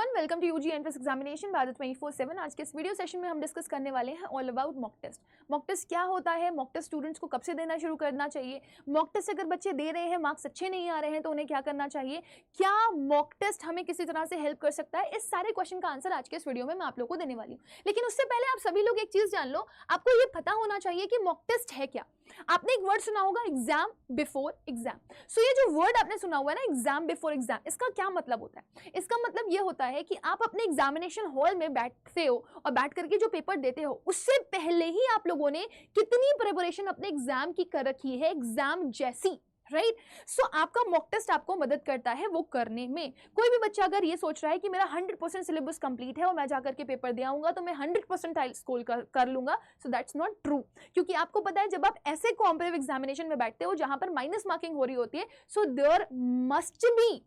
Everyone, welcome to UG entrance examination Bharat 24/7। आज के इस वीडियो सेशन में हम डिस्कस करने वाले हैं all about mock test. Mock test क्या होता है, मॉक टेस्ट स्टूडेंट्स को कब से देना शुरू करना चाहिए, मॉक टेस्ट अगर बच्चे दे रहे हैं मार्क्स अच्छे नहीं आ रहे हैं तो उन्हें क्या करना चाहिए, क्या मॉक टेस्ट हमें किसी तरह से हेल्प कर सकता है, इस सारे क्वेश्चन का आंसर आज के इस वीडियो में मैं आप लोग को देने वाली हूँ। लेकिन उससे पहले आप सभी लोग एक चीज जान लो, आपको ये पता होना चाहिए कि मॉक टेस्ट है क्या। आपने एक वर्ड सुना होगा, एग्जाम बिफोर एग्जाम। सो ये जो वर्ड आपने सुना हुआ है ना, एग्जाम बिफोर एग्जाम, इसका क्या मतलब होता है? इसका मतलब ये होता है कि आप अपने एग्जामिनेशन हॉल में बैठते हो और बैठ करके जो पेपर देते हो उससे पहले ही आप लोगों ने कितनी प्रिपरेशन अपने एग्जाम की कर रखी है, एग्जाम जैसी, राइट। सो आपका मॉक टेस्ट आपको मदद करता है वो करने में। कोई भी बच्चा अगर ये सोच रहा है कि मेरा 100% सिलेबस कंप्लीट है और मैं जाकर के पेपर दे आऊंगा तो मैं 100% स्कोर कर लूंगा, सो दैट्स नॉट ट्रू। क्योंकि आपको पता है जब आप ऐसे कॉम्पिटिटिव एग्जामिनेशन में बैठते हो जहां पर माइनस मार्किंग हो रही होती है, so there must be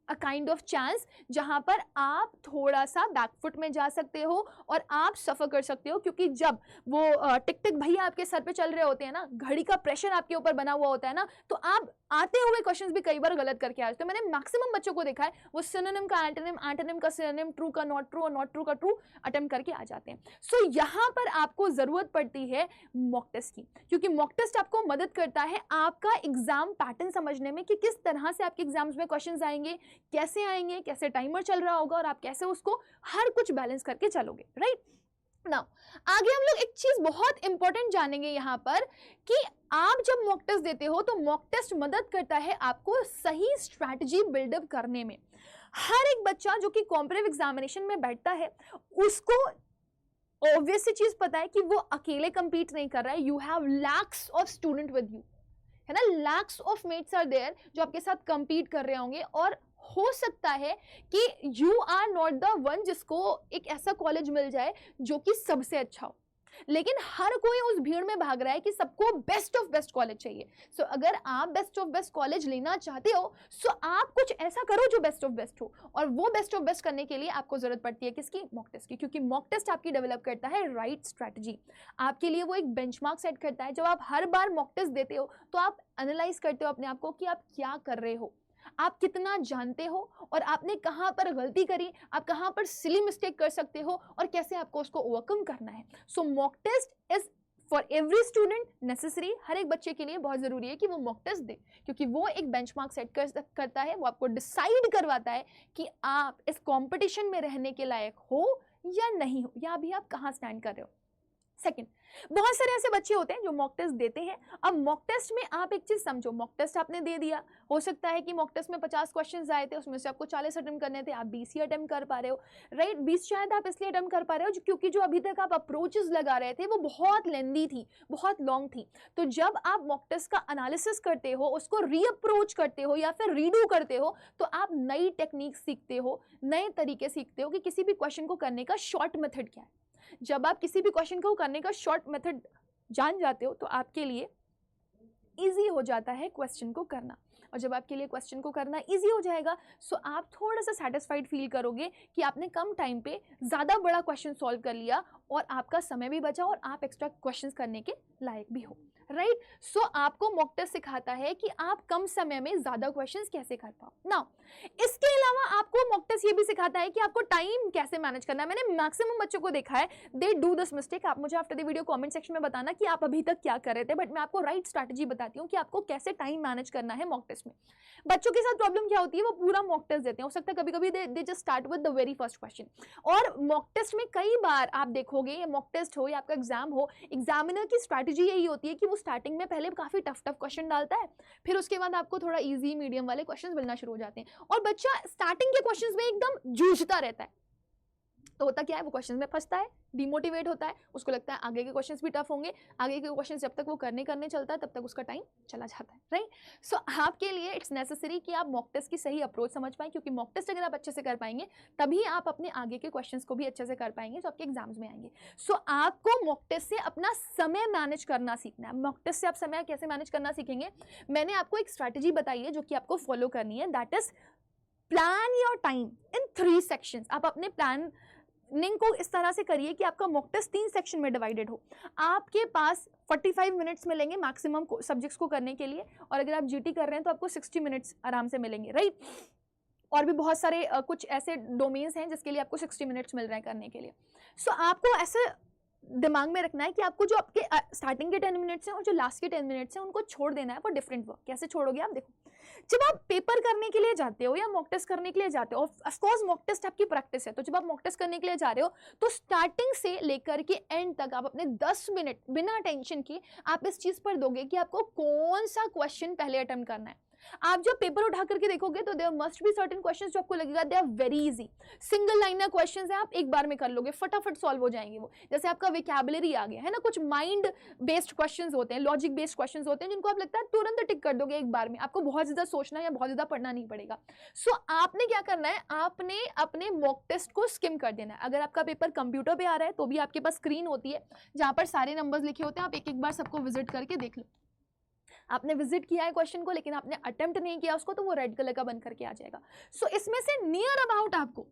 a kind of chance जहां पर आप थोड़ा सा बैकफुट में जा सकते हो और आप सफर कर सकते हो। क्योंकि जब वो टिक टिक भैया आपके सर पे चल रहे होते हैं ना, घड़ी का प्रेशर आपके ऊपर बना हुआ होता है ना, तो आप आते हुए क्वेश्चंस भी कई बार गलत करके आते हो। मैंने मैक्सिमम बच्चों को देखा है, वो सिनोनिम का एंटोनिम, एंटोनिम का सिनोनिम, ट्रू का नॉट ट्रू और नॉट ट्रू का ट्रू अटेम्प्ट करके आ जाते हैं। सो यहां पर आपको जरूरत पड़ती है मॉक टेस्ट की, क्योंकि मॉक टेस्ट आपको मदद करता है आपका एग्जाम पैटर्न समझने में कि किस तरह से आपके एग्जाम्स में क्वेश्चंस आएंगे, कैसे आएंगे, कैसे टाइमर चल रहा होगा और आप कैसे उसको हर कुछ बैलेंस करके चलोगे, राइट। नाउ आगे हम लोग एक चीज बहुत इंपॉर्टेंट जानेंगे यहां पर कि आप जब मॉक टेस्ट देते हो तो मॉक टेस्ट मदद करता है आपको सही स्ट्रैटेजी बिल्डअप करने में। हर एक बच्चा जो कि कॉम्पिटिटिव एग्जामिनेशन में बैठता है उसको ऑब्वियस सी चीज पता है कि वो अकेले compete नहीं कर रहा है। You have lakhs of student with you, है ना, lakhs of mates are there जो आपके साथ compete कर रहे होंगे। और हो सकता है कि you are not the one जिसको एक ऐसा कॉलेज मिल जाए जो कि सबसे अच्छा हो, लेकिन हर कोई उस भीड़ में भाग रहा है कि सबको बेस्ट ऑफ बेस्ट कॉलेज चाहिए। सो अगर आप बेस्ट ऑफ बेस्ट कॉलेज लेना चाहते हो सो आप कुछ ऐसा करो जो बेस्ट ऑफ बेस्ट हो, और वो बेस्ट ऑफ बेस्ट करने के लिए आपको जरूरत पड़ती है किसकी? मॉक टेस्ट की। क्योंकि मॉक टेस्ट आपकी डेवलप करता है राइट स्ट्रैटेजी, आपके लिए वो एक बेंचमार्क सेट करता है। जब आप हर बार मॉक टेस्ट देते हो तो आप एनालाइज करते हो अपने आप को कि आप क्या कर रहे हो, आप कितना जानते हो और आपने कहां पर गलती करी, आप कहां पर सिली मिस्टेक कर सकते हो और कैसे आपको उसको ओवरकम करना है। So mock test is for every student necessary. हर एक बच्चे के लिए बहुत जरूरी है कि वो मॉक टेस्ट दे, क्योंकि वो एक बेंचमार्क सेट करता है, वो आपको डिसाइड करवाता है कि आप इस कंपटीशन में रहने के लायक हो या नहीं हो, या अभी आप कहां स्टैंड कर रहे हो। सेकंड, बहुत सारे ऐसे बच्चे होते हैं जो मॉक टेस्ट देते हैं। अब मॉक टेस्ट में आप एक चीज समझो, मॉक टेस्ट आपने दे दिया, हो सकता है कि मॉक टेस्ट में 50 क्वेश्चंस आए थे, उसमें से आपको 40 अटेम्प्ट करने थे, आप 20 ही अटेम्प्ट कर पा रहे हो, राइट। 20 शायद आप इसलिए अटेम्प्ट कर पा रहे हो क्योंकि जो अभी तक आप अप्रोचेस लगा रहे थे वो बहुत लेंदी थी, बहुत लॉन्ग थी। तो जब आप मॉक टेस्ट का एनालिसिस करते हो, उसको रीअप्रोच करते हो या फिर रीडू करते हो, तो आप नई टेक्निक सीखते हो, नए तरीके सीखते हो कि किसी भी क्वेश्चन को करने का शॉर्ट मेथड क्या है। जब आप किसी भी क्वेश्चन को करने का शॉर्ट मेथड जान जाते हो तो आपके लिए इजी हो जाता है क्वेश्चन को करना, और जब आपके लिए क्वेश्चन को करना इजी हो जाएगा सो आप थोड़ा सा सेटिस्फाइड फील करोगे कि आपने कम टाइम पे ज़्यादा बड़ा क्वेश्चन सॉल्व कर लिया और आपका समय भी बचा और आप एक्स्ट्रा क्वेश्चंस करने के लायक भी हो, राइट। सो आपको मॉक टेस्ट सिखाता है कि आप कम समय में ज़्यादा क्वेश्चंस कैसे कर पाओ ना। इसके अलावा आपको मॉक टेस्ट ये भी सिखाता है कि आपको टाइम कैसे मैनेज करना है। मैंने मैक्सिमम बच्चों को देखा है, दे डू दिस मिस्टेक। आप मुझे after the video comment section में बताना कि आप अभी तक क्या कर रहे थे, बट मैं आपको राइट स्ट्रैटेजी बताती हूँ कि आपको कैसे टाइम मैनेज करना है मॉक टेस्ट में। बच्चों के साथ प्रॉब्लम क्या होती है, वो पूरा मॉक टेस्ट देते हैं, हो सकता है कभी कभी they just start with the very first question. और मॉक टेस्ट में कई बार आप देखोगे, ये मॉक टेस्ट हो या आपका एग्जाम हो, एग्जामिनर की स्ट्रैटेजी यही होती है कि वो स्टार्टिंग में पहले काफी टफ क्वेश्चन डालता है, फिर उसके बाद आपको थोड़ा इजी मीडियम वाले क्वेश्चंस मिलना शुरू हो जाते हैं, और बच्चा स्टार्टिंग के क्वेश्चंस में एकदम जूझता रहता है। तो होता क्या है, वो क्वेश्चन में फंसता है, डिमोटिवेट होता है, उसको लगता है आगे के क्वेश्चंस भी टफ होंगे, आगे के क्वेश्चंस जब तक वो करने चलता है तब तक उसका टाइम चला जाता है, राइट। सो आपके लिए इट्स नेसेसरी कि आप मॉक टेस्ट की सही अप्रोच समझ पाएं, क्योंकि मॉक टेस्ट अगर आप अच्छे से कर पाएंगे तभी आप अपने आगे के क्वेश्चंस को भी अच्छे से कर पाएंगे जो आपके एग्जाम्स में आएंगे। सो आपको मॉक टेस्ट से अपना समय मैनेज करना सीखना है। मॉक टेस्ट से आप समय कैसे मैनेज करना सीखेंगे, मैंने आपको एक स्ट्रैटेजी बताई है जो कि आपको फॉलो करनी है, that is plan your time in 3 sections. आप अपने प्लानिंग को इस तरह से करिए कि आपका मॉक टेस्ट 3 सेक्शन में डिवाइडेड हो। आपके पास 45 मिनट्स मिलेंगे मैक्सिमम सब्जेक्ट्स को करने के लिए, और अगर आप जीटी कर रहे हैं तो आपको 60 मिनट्स आराम से मिलेंगे, राइट। और भी बहुत सारे कुछ ऐसे डोमेन्स हैं जिसके लिए आपको 60 मिनट्स मिल रहे हैं करने के लिए। सो आपको ऐसे दिमाग में रखना है कि आपको जो आपके स्टार्टिंग के 10 मिनट्स हैं और जो लास्ट के 10 मिनट्स हैं उनको छोड़ देना है फॉर डिफरेंट वर्क। कैसे छोड़ोगे आप देखो, जब आप पेपर करने के लिए जाते हो या मॉक टेस्ट करने के लिए जाते हो, ऑफ कोर्स मॉक टेस्ट आपकी प्रैक्टिस है, तो जब आप मॉक टेस्ट करने के लिए जा रहे हो तो स्टार्टिंग से लेकर के एंड तक आप अपने 10 मिनट बिना टेंशन के आप इस चीज पर दोगे कि आपको कौन सा क्वेश्चन पहले अटेम्प्ट करना है। आप जब पेपर उठा करके देखोगे तो there must be certain questions जो आपको लगेगा they are very easy, single liner questions है, आप एक बार में कर लोगे, फटाफट सॉल्व हो जाएंगे वो। जैसे आपका वोकैबुलरी आ गया है ना, कुछ माइंड बेस्ड क्वेश्चंस होते हैं, लॉजिक बेस्ड क्वेश्चंस होते हैं जिनको आप लगता है तुरंत टिक कर दोगे एक बार में, आपको बहुत ज्यादा सोचना या बहुत ज्यादा पढ़ना नहीं पड़ेगा। सो आपने क्या करना है, आपने अपने मॉक टेस्ट को स्किम कर देना है। अगर आपका पेपर कंप्यूटर पे आ रहा है तो भी आपके पास स्क्रीन होती है जहां पर सारे नंबर्स लिखे होते हैं, आप एक एक बार सबको विजिट करके देख लो। आपने विजिट किया है क्वेश्चन को लेकिन आपने अटेम्प्ट नहीं किया उसको, तो वो रेड कलर का बन करके आ जाएगा। सो इसमें से नियर अबाउट आपको,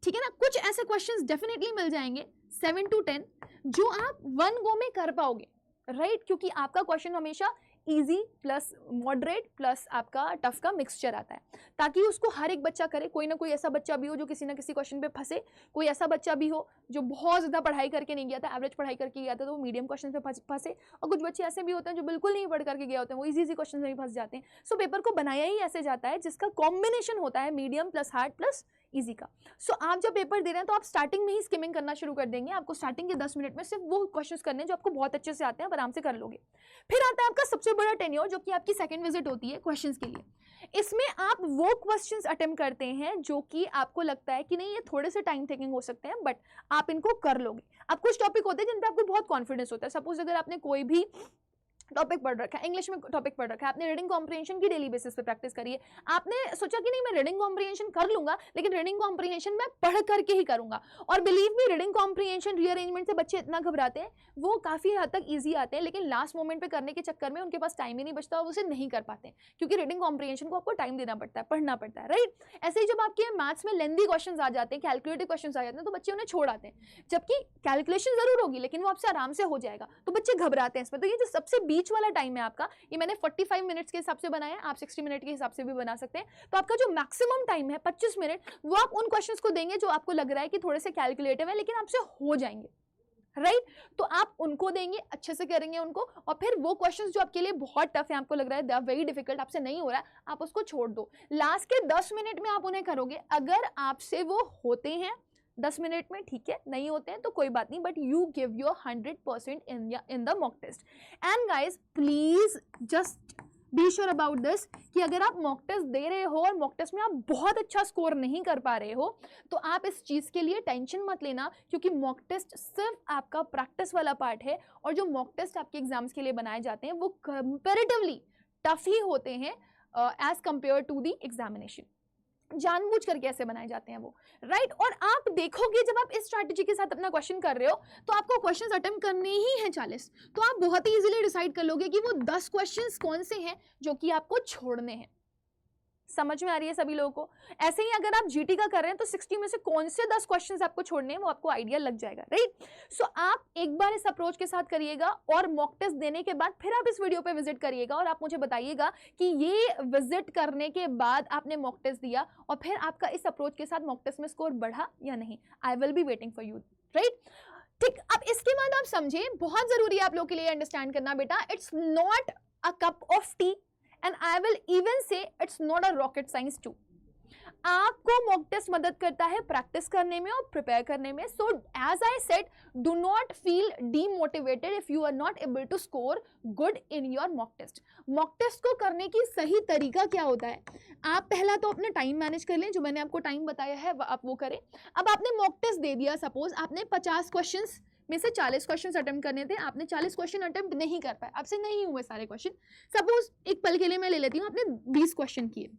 ठीक है ना, कुछ ऐसे क्वेश्चंस डेफिनेटली मिल जाएंगे 7 to 10 जो आप वन गो में कर पाओगे, राइट? क्योंकि आपका क्वेश्चन हमेशा इजी प्लस मॉडरेट प्लस आपका टफ का मिक्सचर आता है, ताकि उसको हर एक बच्चा करे। कोई ना कोई ऐसा बच्चा भी हो जो किसी ना किसी क्वेश्चन पे फंसे, कोई ऐसा बच्चा भी हो जो बहुत ज़्यादा पढ़ाई करके नहीं गया था, एवरेज पढ़ाई करके गया था तो वो मीडियम क्वेश्चन पे फंसे, और कुछ बच्चे ऐसे भी होते हैं जो बिल्कुल नहीं पढ़ करके गए होते हैं, वो इजी क्वेश्चन में फंस जाते हैं। सो पेपर को बनाया ही ऐसे जाता है जिसका कॉम्बिनेशन होता है medium plus hard plus easy का। सो आप जब पेपर दे रहे हैं तो आप स्टार्टिंग में ही स्किमिंग करना शुरू कर देंगे। आपको स्टार्टिंग के 10 मिनट में सिर्फ वो क्वेश्चंस करने हैं जो आपको बहुत अच्छे से आते हैं, आप आराम से कर लोगे। फिर आता है आपका सबसे बड़ा टेन्योर जो कि आपकी सेकंड विजिट होती है क्वेश्चंस के लिए। इसमें आप वो क्वेश्चंस अटेम्प्ट करते हैं जो कि आपको लगता है कि नहीं ये थोड़े से टाइम टेकिंग हो सकते हैं, बट आप इनको कर लोगे। अब कुछ टॉपिक होते हैं जिन पे आपको बहुत कॉन्फिडेंस होता है। सपोज अगर आपने कोई भी टॉपिक पढ़ रखा है, इंग्लिश में टॉपिक पढ़ रखा है, आपने रीडिंग कॉम्प्रिहेंशन की डेली बेसिस पे प्रैक्टिस करी है, आपने सोचा कि नहीं मैं रीडिंग कॉम्प्रिहेंशन कर लूंगा, लेकिन रीडिंग कॉम्प्रिहेंशन मैं पढ़ करके ही करूंगा। और believe me, reading comprehension rearrangement से बच्चे इतना घबराते हैं, वो काफी हद तक ईजी आते हैं, लेकिन लास्ट मोमेंट पे करने के चक्कर में उनके पास टाइम ही नहीं बचता और उसे नहीं कर पाते, क्योंकि रीडिंग कॉम्प्रिहेंशन को आपको टाइम देना पड़ता है, पढ़ना पड़ता है, राइट? ऐसे ही जब आपके मैथ्स में लेंदी क्वेश्चन आ जाते हैं, कैलकुलेटिव क्वेश्चन आ जाते हैं, तो बच्चे उन्हें छोड़ आते हैं, जबकि कैलकुलेशन जरूर होगी लेकिन वो आपसे आराम से हो जाएगा, तो बच्चे घबराते हैं इसमें। तो ये जो सबसे बीच वाला टाइम है आपका, ये मैंने 45 मिनट्स के हिसाब से बनाया है, आप 60 मिनट के हिसाब से भी बना सकते हैं। तो आपका जो मैक्सिमम टाइम है 25 मिनट, वो आप उन क्वेश्चंस को देंगे जो आपको लग रहा है कि थोड़े से कैलकुलेटिव है लेकिन आपसे हो जाएंगे, राइट? तो आप उनको देंगे, अच्छे से करेंगे उनको, और फिर वो क्वेश्चंस जो आपके लिए बहुत टफ है, आपको लग रहा है दे आर वेरी डिफिकल्ट, आपसे नहीं हो रहा है, आप उसको छोड़ दो। लास्ट के 10 मिनट में आप उन्हें करोगे। अगर आपसे वो होते हैं 10 मिनट में, ठीक है, नहीं होते हैं तो कोई बात नहीं, but you give your 100% in the mock test. And guys please just be sure about this कि अगर आप मॉक टेस्ट दे रहे हो और मॉक टेस्ट में आप बहुत अच्छा स्कोर नहीं कर पा रहे हो, तो आप इस चीज के लिए टेंशन मत लेना, क्योंकि मॉक टेस्ट सिर्फ आपका प्रैक्टिस वाला पार्ट है, और जो मॉक टेस्ट आपके एग्जाम्स के लिए बनाए जाते हैं वो कंपैरेटिवली टफ ही होते हैं as compare to the examination. जानबूझ करके ऐसे बनाए जाते हैं वो, राइट? और आप देखोगे जब आप इस स्ट्रैटेजी के साथ अपना क्वेश्चन कर रहे हो तो आपको क्वेश्चंस अटेम्प्ट करने ही हैं 40, तो आप बहुत ही इजीली डिसाइड कर लोगे कि वो 10 क्वेश्चंस कौन से हैं जो कि आपको छोड़ने हैं। समझ में आ रही है सभी लोगों को? ऐसे ही अगर आप जीटी का कर रहे हैं तो 60 में से कौन से 10 क्वेश्चंस आपको छोड़ने हैं वो आपको आइडिया लग जाएगा, राइट? सो आप एक बार इस अप्रोच के साथ करिएगा, और मॉक टेस्ट देने के बाद फिर आप इस वीडियो पे विजिट करिएगा और आप मुझे बताइएगा कि ये विजिट करने के बाद आपने मॉक टेस्ट दिया और फिर आपका इस अप्रोच के साथ मॉक टेस्ट में स्कोर बढ़ा या नहीं। I will be waiting for you, right? ठीक, अब इसके बाद आप समझे, बहुत जरूरी है आप लोग के लिए अंडरस्टैंड करना बेटा, it's not a cup of T, and I will even say it's not a rocket science too. आपको मॉक टेस्ट मदद करता है प्रैक्टिस करने में और प्रिपेयर करने में। So as I said, do not feel demotivated if you are not able to score good in your mock test. Mock test को करने की सही तरीका क्या होता है? आप पहला तो अपने टाइम मैनेज कर लें, जो मैंने आपको टाइम बताया है आप वो करें। अब आपने मॉक टेस्ट दे दिया, सपोज आपने 50 क्वेश्चन में से 40 क्वेश्चन अटेम्प्ट करने थे, आपने 40 क्वेश्चन अटेम्प्ट नहीं कर पाए, आपसे नहीं हुए सारे क्वेश्चन। सपोज एक पल के लिए मैं ले लेती हूँ, आपने 20 क्वेश्चन किए,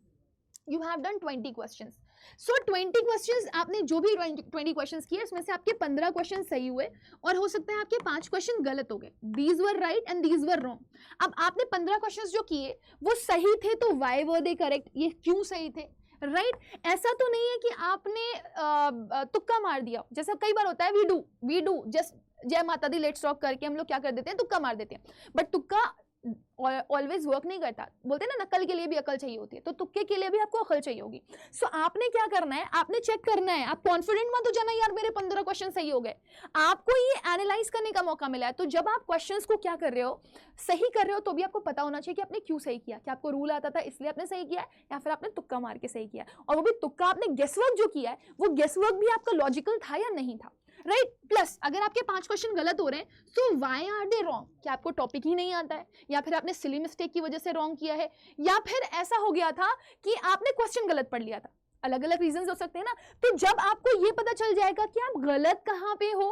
you have done 20 questions. So 20 questions, आपने जो भी 20 क्वेश्चंस किए उसमें से आपके 15 क्वेश्चन सही हुए और हो सकता है आपके 5 क्वेश्चन गलत हो गए। These were right and these were wrong. अब आपने 15 क्वेश्चंस जो किए वो सही थे, तो व्हाई वर दे करेक्ट? ये क्यों सही थे, राइट? ऐसा तो नहीं है कि आपने तुक्का मार दिया, जैसा कई बार होता है वी डू जस्ट जय माता दी लेट्स टॉक करके हम लोग क्या कर देते हैं, तुक्का मार देते हैं। बट तुक्का ऑलवेज वर्क नहीं करता। बोलते हैं ना, नकल के लिए भी अकल चाहिए होती है, तो तुक्के के लिए भी आपको अकल चाहिए होगी। सो आपने क्या करना है, आपने चेक करना है। आप कॉन्फिडेंट मत हो जाना यार मेरे 15 क्वेश्चन सही हो गए। आपको ये एनालाइज करने का मौका मिला है, तो जब आप क्वेश्चंस को क्या कर रहे हो, सही कर रहे हो, तो भी आपको पता होना चाहिए कि आपने क्यों सही किया। क्या आपको रूल आता था इसलिए आपने सही किया, या फिर आपने तुक्का मार के सही किया, और वो भी तुक्का आपने गेसवर्क जो किया है, वो गेसवर्क भी आपका लॉजिकल था या नहीं था, राइट। प्लस अगर आपके 5 क्वेश्चन गलत हो रहे हैं, so why are they wrong? क्या आपको टॉपिक ही नहीं आता है, या फिर आपने सिली मिस्टेक की वजह से रॉन्ग किया है, या फिर ऐसा हो गया था कि आपने क्वेश्चन गलत पढ़ लिया था। अलग अलग रीजंस हो सकते हैं ना। तो जब आपको ये पता चल जाएगा कि आप गलत कहां पे हो,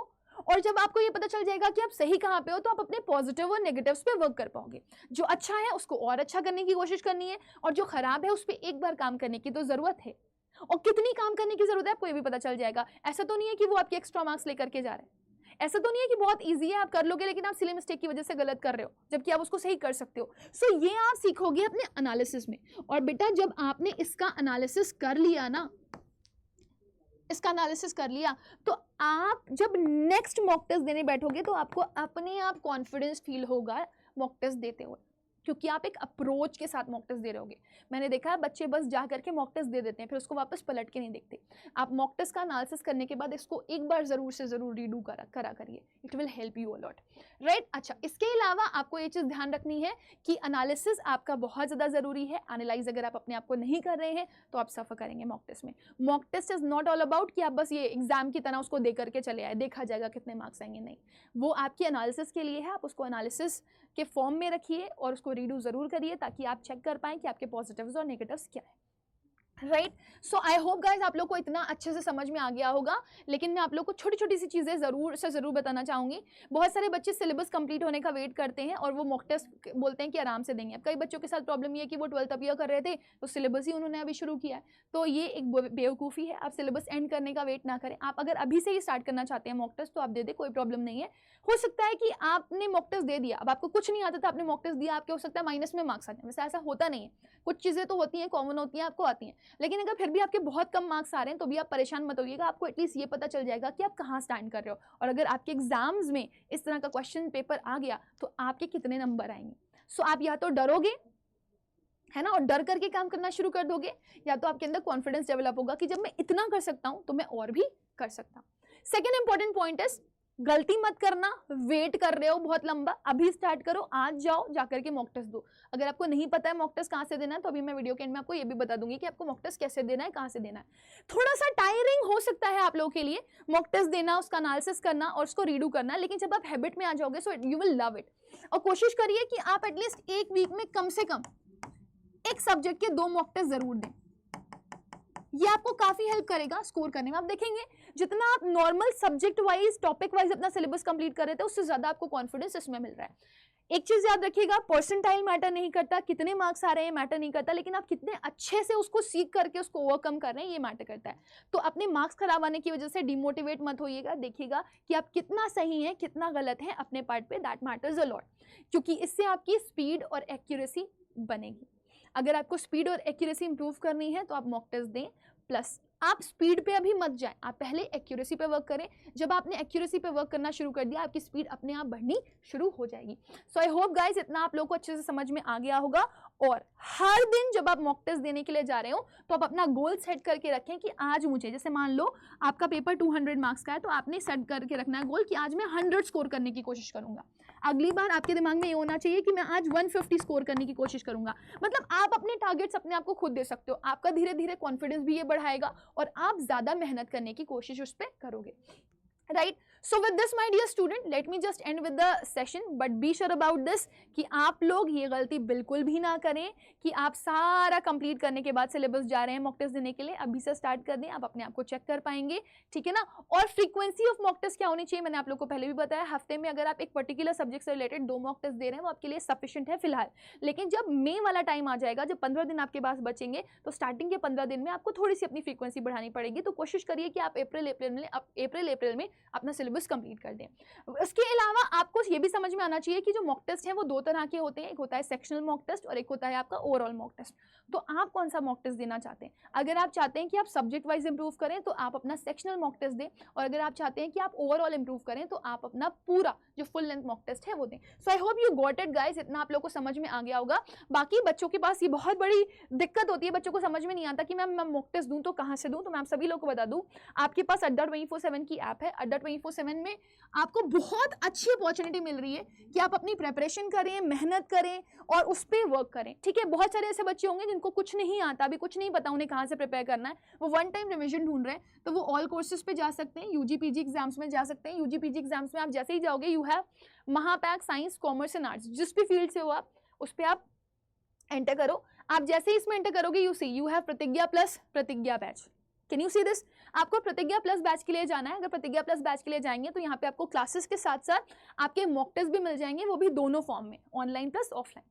और जब आपको ये पता चल जाएगा कि आप सही कहां पे हो, तो आप अपने पॉजिटिव और नेगेटिव्स पे वर्क कर पाओगे। जो अच्छा है उसको और अच्छा करने की कोशिश करनी है, और जो खराब है उस पर एक बार काम करने की तो जरूरत है। और कितनी काम करने की जरूरत है आपको ये भी पता चल जाएगा। ऐसा तो नहीं है कि वो आपके एक्स्ट्रा मार्क्स लेकर के जा रहे हैं, ऐसा तो नहीं है कि बहुत इजी है आप कर लोगे, लेकिन आप सिली मिस्टेक की वजह से गलत कर रहे हो, जबकि आप उसको सही कर सकते हो। सो ये आप सीखोगे अपने एनालिसिस में। और बेटा जब आपने इसका एनालिसिस कर लिया ना, इसका एनालिसिस कर लिया, तो आप जब नेक्स्ट मॉक टेस्ट देने बैठोगे तो आपको अपने आप कॉन्फिडेंस फील होगा मॉक टेस्ट देते हुए, क्योंकि आप एक अप्रोच के साथ मॉक टेस्ट दे रहे होगे। मैंने देखा है बच्चे बस जा करके मॉक टेस्ट दे देते हैं, फिर उसको वापस पलट के नहीं देखते। आप मॉक टेस्ट का एनालिसिस करने के बाद इसको एक बार जरूर से जरूर रीडू करा करिए, it will help you a lot, right. अच्छा, इसके अलावा आपको ये चीज़ ध्यान रखनी है कि एनालिसिस आपका बहुत ज़्यादा ज़रूरी है। एनालाइज अगर आप अपने आप को नहीं कर रहे हैं तो आप सफ़र करेंगे मॉक टेस्ट में। Mock test is not all about कि आप बस ये एग्जाम की तरह उसको दे करके चले आए, देखा जाएगा कितने मार्क्स आएंगे, नहीं। वो आपकी एनालिसिस के लिए है। आप उसको एनालिसिस के फॉर्म में रखिए और उसको रीडू जरूर करिए, ताकि आप चेक कर पाएं कि आपके पॉजिटिव्स और नेगेटिव्स क्या है, right. So I hope guys आप लोग को इतना अच्छे से समझ में आ गया होगा। लेकिन मैं आप लोग को छोटी छोटी सी चीज़ें ज़रूर बताना चाहूँगी। बहुत सारे बच्चे सिलेबस कंप्लीट होने का वेट करते हैं और वो मॉक टेस्ट बोलते हैं कि आराम से देंगे। अब कई बच्चों के साथ प्रॉब्लम ये है कि वो 12th अभी कर रहे थे, तो सिलेबस ही उन्होंने अभी शुरू किया है। तो ये एक बेवकूफ़ी है। आप सिलेबस एंड करने का वेट ना करें। आप अगर अभी से ही स्टार्ट करना चाहते हैं मॉक टेस्ट, तो आप दे दें, कोई प्रॉब्लम नहीं है। हो सकता है कि आपने मॉक टेस्ट दे दिया, अब आपको कुछ नहीं आता था, आपने मॉक टेस्ट दिया, आपके हो सकता है माइनस में मार्क्स आ जाए। वैसे ऐसा होता नहीं है, कुछ चीज़ें तो होती हैं, कॉमन होती हैं, आपको आती हैं। लेकिन अगर फिर भी आपके बहुत कम मार्क्स आ रहे हैं तो भी आप परेशान मत होइएगा। आपको एटलीस्ट ये पता चल जाएगा कि आप कहाँ स्टैंड कर रहे हो, और अगर आपके एग्जाम्स में इस तरह का क्वेश्चन पेपर आ गया तो आपके कितने नंबर आएंगे। सो आप या तो डरोगे, है ना, और डर करके काम करना शुरू कर दोगे, या तो आपके अंदर कॉन्फिडेंस डेवलप होगा कि जब मैं इतना कर सकता हूं तो मैं और भी कर सकता हूं। सेकेंड इंपॉर्टेंट पॉइंट इज गलती मत करना। वेट कर रहे हो बहुत लंबा, अभी स्टार्ट करो, आज जाओ जाकर के मॉक टेस्ट दो। अगर आपको नहीं पता है मॉक टेस्ट कहाँ से देना है, तो अभी मैं वीडियो के एंड में आपको ये भी बता दूंगी कि आपको मॉक टेस्ट कैसे देना है, कहाँ से देना है। थोड़ा सा टायरिंग हो सकता है आप लोगों के लिए मॉक टेस्ट देना, उसका एनालिसिस करना और उसको रीडू करना, लेकिन जब आप हैबिट में आ जाओगे so you will love it. और कोशिश करिए कि आप एटलीस्ट एक वीक में कम से कम एक सब्जेक्ट के 2 मॉक टेस्ट जरूर दें। ये आपको काफी हेल्प करेगा स्कोर करने में। आप देखेंगे जितना आप normal subject wise, topic wise अपना सिलेबस कंप्लीट कर रहे थे, उससे ज्यादा आपको कॉन्फिडेंस इसमें मिल रहा है। एक चीज याद रखिएगा, परसेंटाइल मैटर नहीं करता, कितने मार्क्स आ रहे हैं मैटर नहीं करता, लेकिन आप कितने अच्छे से उसको सीख करके उसको ओवरकम कर रहे हैं, ये मैटर करता है। तो अपने मार्क्स खराब आने की वजह से डिमोटिवेट मत होइएगा। देखिएगा कि आप कितना सही हैं, कितना गलत है अपने पार्ट पे, दैट मैटर्स अ लॉट, क्योंकि इससे आपकी स्पीड और एक्यूरेसी बनेगी। अगर आपको स्पीड और एक्यूरेसी इंप्रूव करनी है तो आप मॉक टेस्ट दें। प्लस आप स्पीड पे अभी मत जाएं, आप पहले एक्यूरेसी पे वर्क करें। जब आपने एक्यूरेसी पे वर्क करना शुरू कर दिया, आपकी स्पीड अपने आप बढ़नी शुरू हो जाएगी। सो आई होप गाइस इतना आप लोगों को अच्छे से समझ में आ गया होगा। और हर दिन जब आप मॉक टेस्ट देने के लिए जा रहे हो तो आप अपना गोल सेट करके रखें कि आज मुझे, जैसे मान लो आपका पेपर 200 मार्क्स का है, तो आपने सेट करके रखना है गोल कि आज मैं 100 स्कोर करने की कोशिश करूंगा। अगली बार आपके दिमाग में ये होना चाहिए कि मैं आज 150 स्कोर करने की कोशिश करूंगा। मतलब आप अपने टारगेट्स अपने आप को खुद दे सकते हो। आपका धीरे धीरे कॉन्फिडेंस भी ये बढ़ाएगा और आप ज्यादा मेहनत करने की कोशिश उस पर करोगे, right. So with this my dear student, let me just end with the session, but be sure about this कि आप लोग ये गलती बिल्कुल भी ना करें कि आप सारा कंप्लीट करने के बाद सिलेबस जा रहे हैं मॉक टेस्ट देने के लिए। अभी से स्टार्ट कर दें, आप अपने आप को चेक कर पाएंगे, ठीक है ना। और फ्रीक्वेंसी ऑफ मॉक टेस्ट क्या होनी चाहिए, मैंने आप लोग को पहले भी बताया। हफ्ते में अगर आप एक पर्टिकुलर सब्जेक्ट से रिलेटेड 2 मॉक टेस्ट दे रहे हैं, वो आपके लिए सफिशिएंट है फिलहाल। लेकिन जब मई वाला टाइम आ जाएगा, जब 15 दिन आपके पास बचेंगे, तो स्टार्टिंग के 15 दिन में आपको थोड़ी सी अपनी फ्रीक्वेंसी बढ़ानी पड़ेगी। तो कोशिश करिए कि आप अप्रैल में अपना सिलेबस कंप्लीट कर दें। उसके अलावा आपको ये भी समझ में आना चाहिए कि जो मॉक टेस्ट हैं वो 2 तरह के होते हैं, एक होता है सेक्शनल मॉक टेस्ट और एक होता है आपका ओवरऑल मॉक टेस्ट। तो आप कौन सा मॉक टेस्ट देना चाहते हैं? अगर आप चाहते हैं कि आप सब्जेक्ट वाइज इंप्रूव करें तो आप अपना सेक्शनल मॉक टेस्ट दें, और अगर आप चाहते हैं कि आप ओवरऑल इंप्रूव करें तो आप अपना पूरा जो फुल लेंथ मॉक टेस्ट है वो दें। So I hope you got it guys, इतना आप लोगों को समझ में आ गया होगा। बाकी बच्चों के पास ये बहुत बड़ी दिक्कत होती है, बच्चों को समझ में नहीं आता कि मैम मैं मॉक टेस्ट दूं तो कहाँ से दूं। तो मैं आप सभी लोगों को बता दूं, आपके पास अड्डा 24/7 की ऐप है। अड्डा 24/7 में आपको बहुत अच्छी अपॉर्चुनिटी मिल रही है कि आप अपनी प्रेपरेशन करें, मेहनत करें और उस पर वर्क करें। ठीक है, बहुत सारे ऐसे बच्चे होंगे जिनको कुछ नहीं आता, अभी कुछ नहीं पता उन्हें कहाँ से प्रिपेयर करना है, वो वन टाइम रिविजन ढूंढ रहे हैं, तो वो ऑल कोर्सेज पे जा सकते हैं, यूजी पीजी एग्जाम्स में जा सकते हैं। यूजी पीजी एग्जाम्स में आप जैसे ही जाओगे, you have Mahapack science commerce and arts, जिस भी फील्ड से हो आप उस पर आप एंटर करो। आप जैसे ही इसमें एंटर करोगे, यू सी यू हैव प्रतिज्ञा प्लस प्रतिज्ञा batch. Can you see this? आपको प्रतिज्ञा प्लस बैच के लिए जाना है। अगर प्रतिज्ञा प्लस बैच के लिए जाएंगे तो यहाँ पे आपको क्लासेस के साथ साथ आपके मॉक टेस्ट भी मिल जाएंगे, वो भी दोनों फॉर्म में, ऑनलाइन प्लस ऑफलाइन।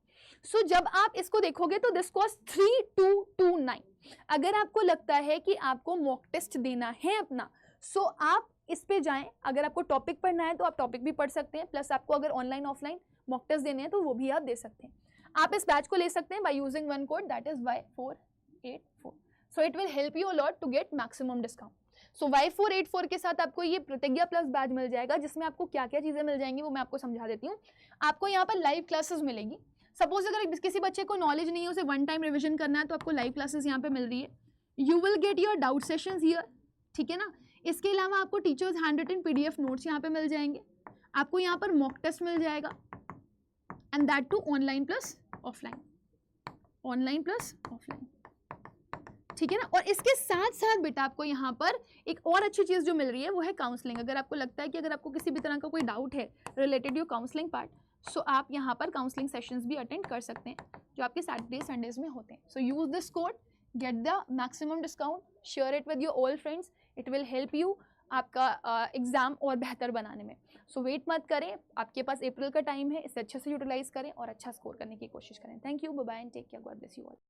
सो जब आप इसको देखोगे तो दिस कॉस्ट 3229। अगर आपको लगता है कि आपको मॉक टेस्ट देना है अपना, सो आप इस पे जाएं। अगर आपको टॉपिक पढ़ना है तो आप टॉपिक भी पढ़ सकते हैं, प्लस आपको अगर ऑनलाइन ऑफलाइन मॉक टेस्ट देने हैं तो वो भी आप दे सकते हैं। आप इस बैच को ले सकते हैं by using one code, that is Y484। So it will help you a lot to get maximum discount. So Y484 के साथ आपको ये प्रतिज्ञा प्लस बैच मिल जाएगा, जिसमें आपको क्या क्या चीजें मिल जाएंगी वो मैं आपको समझा देती हूँ। आपको यहाँ पर लाइव क्लासेस मिलेगी। सपोज अगर किसी बच्चे को नॉलेज नहीं है, उसे वन टाइम रिविजन करना है, तो आपको लाइव क्लासेस यहाँ पे मिल रही है। You will get your doubt sessions here, ठीक है ना। इसके अलावा आपको teachers handwritten PDF notes यहाँ पे मिल जाएंगे। आपको यहाँ पर मॉक टेस्ट मिल जाएगा, and that too online plus offline, online plus offline, ठीक है ना। और इसके साथ साथ बेटा आपको यहाँ पर एक और अच्छी चीज़ जो मिल रही है वो है काउंसलिंग। अगर आपको लगता है कि अगर आपको किसी भी तरह का कोई डाउट है रिलेटेड योर काउंसलिंग पार्ट, सो आप यहाँ पर काउंसलिंग सेशंस भी अटेंड कर सकते हैं जो आपके सैटरडे संडेज में होते हैं। So use this code, get the maximum discount, share it with your all friends, it will help you आपका एग्जाम और बेहतर बनाने में। सो वेट मत करें, आपके पास अप्रैल का टाइम है, इसे अच्छे से यूटिलाइज करें और अच्छा स्कोर करने की कोशिश करें। Thank you, bye bye and take care, God bless you all.